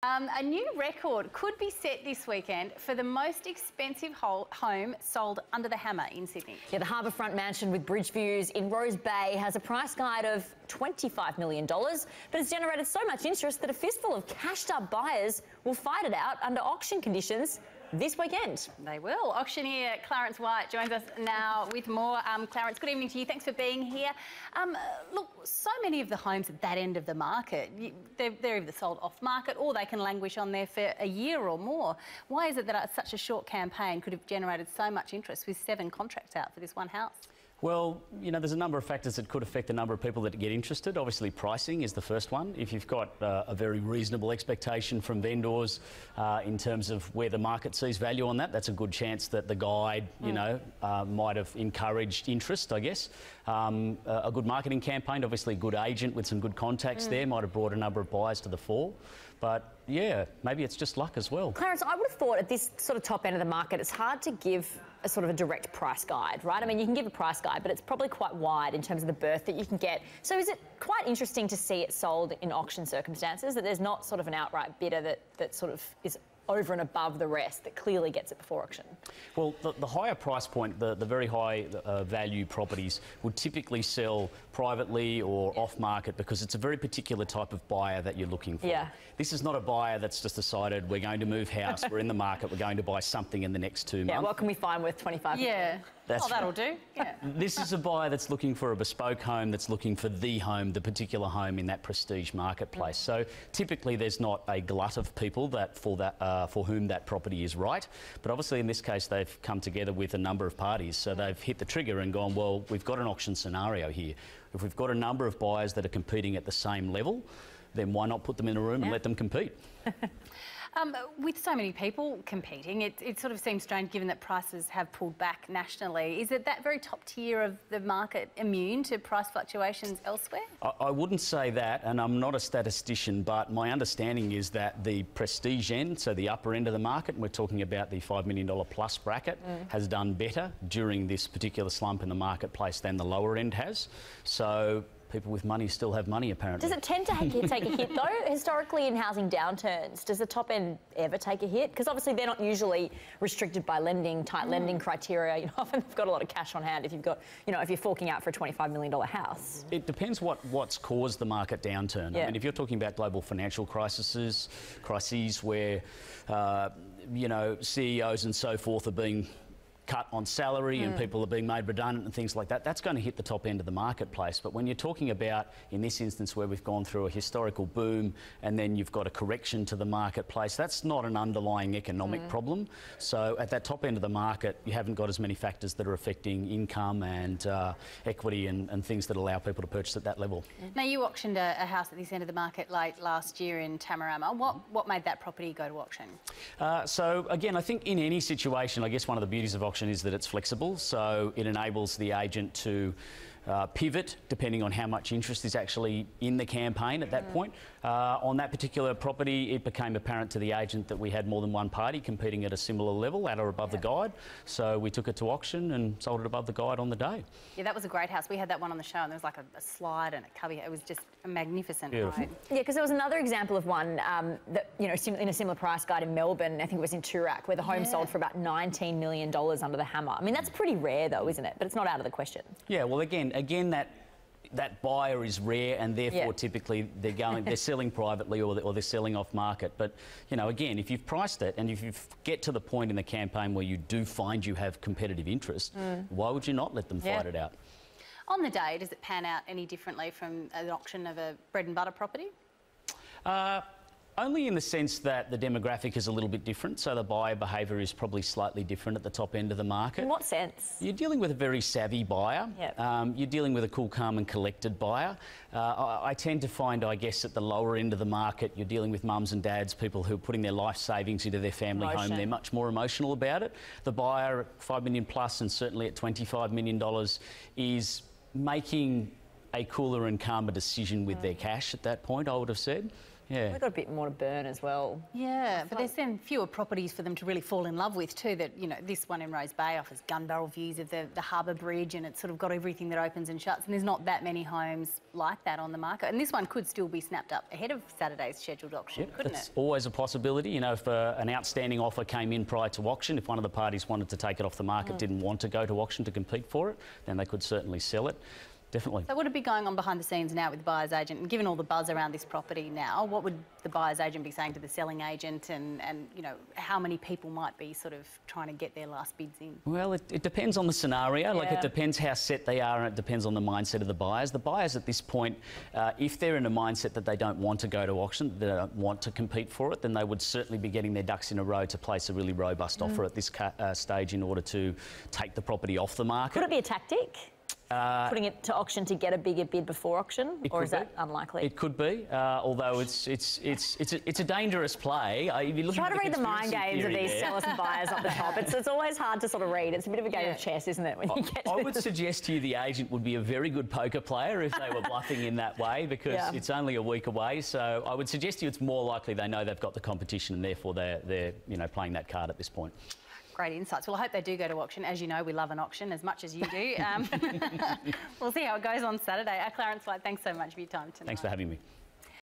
A new record could be set this weekend for the most expensive home sold under the hammer in Sydney. Yeah, the harbourfront mansion with bridge views in Rose Bay has a price guide of $25 million, but it's generated so much interest that a fistful of cashed-up buyers will fight it out under auction conditions this weekend. They will. Auctioneer Clarence White joins us now with more. Clarence, good evening to you. Thanks for being here. Look, so many of the homes at that end of the market, they're either sold off-market or they can languish on there for a year or more. Why is it that such a short campaign could have generated so much interest with 7 contracts out for this one house? Well, you know, there's a number of factors that could affect the number of people that get interested. Obviously, pricing is the first one. If you've got a very reasonable expectation from vendors in terms of where the market sees value on that, that's a good chance that the guide, you know, might have encouraged interest, I guess. A good marketing campaign, obviously a good agent with some good contacts there might have brought a number of buyers to the fore. But yeah, maybe it's just luck as well. Clarence, I would have thought at this sort of top end of the market, it's hard to give a sort of a direct price guide, right? I mean, you can give a price guide, but it's probably quite wide in terms of the berth that you can get. So is it quite interesting to see it sold in auction circumstances, that there's not sort of an outright bidder that sort of is over and above the rest that clearly gets it before auction? Well, the higher price point, the very high value properties would typically sell privately or off-market because it's a very particular type of buyer that you're looking for. Yeah. This is not a buyer that's just decided we're going to move house, we're in the market, we're going to buy something in the next 2 months. Yeah, what can we find with 25 million? Yeah. That'll do. Yeah. This is a buyer that's looking for a bespoke home, that's looking for the home, the particular home in that prestige marketplace. So typically there's not a glut of people for whom that property is right. But obviously in this case they've come together with a number of parties. So they've hit the trigger and gone, well, we've got an auction scenario here. If we've got a number of buyers that are competing at the same level, then why not put them in a room and let them compete? With so many people competing, it sort of seems strange given that prices have pulled back nationally. Is it that very top tier of the market immune to price fluctuations elsewhere? I wouldn't say that, and I'm not a statistician, but my understanding is that the prestige end, so the upper end of the market, and we're talking about the $5 million plus bracket, has done better during this particular slump in the marketplace than the lower end has. So people with money still have money, apparently. Does it tend to take a hit, though? Historically, in housing downturns, does the top end ever take a hit? Because obviously they're not usually restricted by tight lending criteria. You know, often they've got a lot of cash on hand if you've got, you know, if you're forking out for a $25 million house. It depends what's caused the market downturn. Yeah. I mean, if you're talking about global financial crises where, you know, CEOs and so forth are being cut on salary and people are being made redundant and things like that, that's going to hit the top end of the marketplace. But when you're talking about, in this instance, where we've gone through a historical boom and then you've got a correction to the marketplace, that's not an underlying economic problem. So at that top end of the market, you haven't got as many factors that are affecting income and equity and things that allow people to purchase at that level. Now, you auctioned a house at this end of the market late last year in Tamarama. What made that property go to auction? So again, I think in any situation, I guess one of the beauties of auction is that it's flexible, so it enables the agent to pivot depending on how much interest is actually in the campaign at that point. On that particular property, it became apparent to the agent that we had more than one party competing at a similar level, at or above the guide. So we took it to auction and sold it above the guide on the day. Yeah, that was a great house. We had that one on the show and there was like a slide and a cubby. It was just a magnificent Beautiful. home. Yeah, because there was another example of one that, you know, in a similar price guide in Melbourne, I think it was in Toorak, where the home sold for about $19 million under the hammer. I mean, that's pretty rare though, isn't it? But it's not out of the question. Yeah, well, again, that buyer is rare, and therefore typically they're selling privately or they're selling off market. But you know, again, if you've priced it and if you get to the point in the campaign where you do find you have competitive interest, why would you not let them fight it out? On the day, does it pan out any differently from an auction of a bread and butter property? Only in the sense that the demographic is a little bit different, so the buyer behaviour is probably slightly different at the top end of the market. In what sense? You're dealing with a very savvy buyer. Yep. You're dealing with a cool, calm and collected buyer. I tend to find, I guess, at the lower end of the market, you're dealing with mums and dads, people who are putting their life savings into their family home. They're much more emotional about it. The buyer, $5 million plus and certainly at $25 million, is making a cooler and calmer decision with their cash at that point, I would have said. Yeah. We've got a bit more to burn as well. Yeah, but there's then fewer properties for them to really fall in love with too. That, you know, this one in Rose Bay offers gun barrel views of the harbour bridge, and it's sort of got everything that opens and shuts, and there's not that many homes like that on the market. And this one could still be snapped up ahead of Saturday's scheduled auction, couldn't It's it? always a possibility. You know, if an outstanding offer came in prior to auction, if one of the parties wanted to take it off the market, didn't want to go to auction to compete for it, then they could certainly sell it. Definitely. So what would be going on behind the scenes now with the buyer's agent? And given all the buzz around this property now, what would the buyer's agent be saying to the selling agent, and you know, how many people might be sort of trying to get their last bids in? Well, it depends on the scenario. Like, Yeah. it depends how set they are, and it depends on the mindset of the buyers. The buyers at this point, if they're in a mindset that they don't want to go to auction, they don't want to compete for it, then they would certainly be getting their ducks in a row to place a really robust offer at this stage in order to take the property off the market. Could it be a tactic? Putting it to auction to get a bigger bid before auction, or is that unlikely? It could be, although it's a dangerous play. If you look Try at to read the mind conspiracy games of theory these there, sellers and buyers up the top. It's always hard to sort of read. It's a bit of a game of chess, isn't it? When you get to I would suggest to you the agent would be a very good poker player if they were bluffing in that way, because it's only a week away. So I would suggest to you it's more likely they know they've got the competition, and therefore they're you know, playing that card at this point. Great insights. Well, I hope they do go to auction. As you know, we love an auction as much as you do. We'll see how it goes on Saturday. Clarence White, thanks so much for your time tonight. Thanks for having me.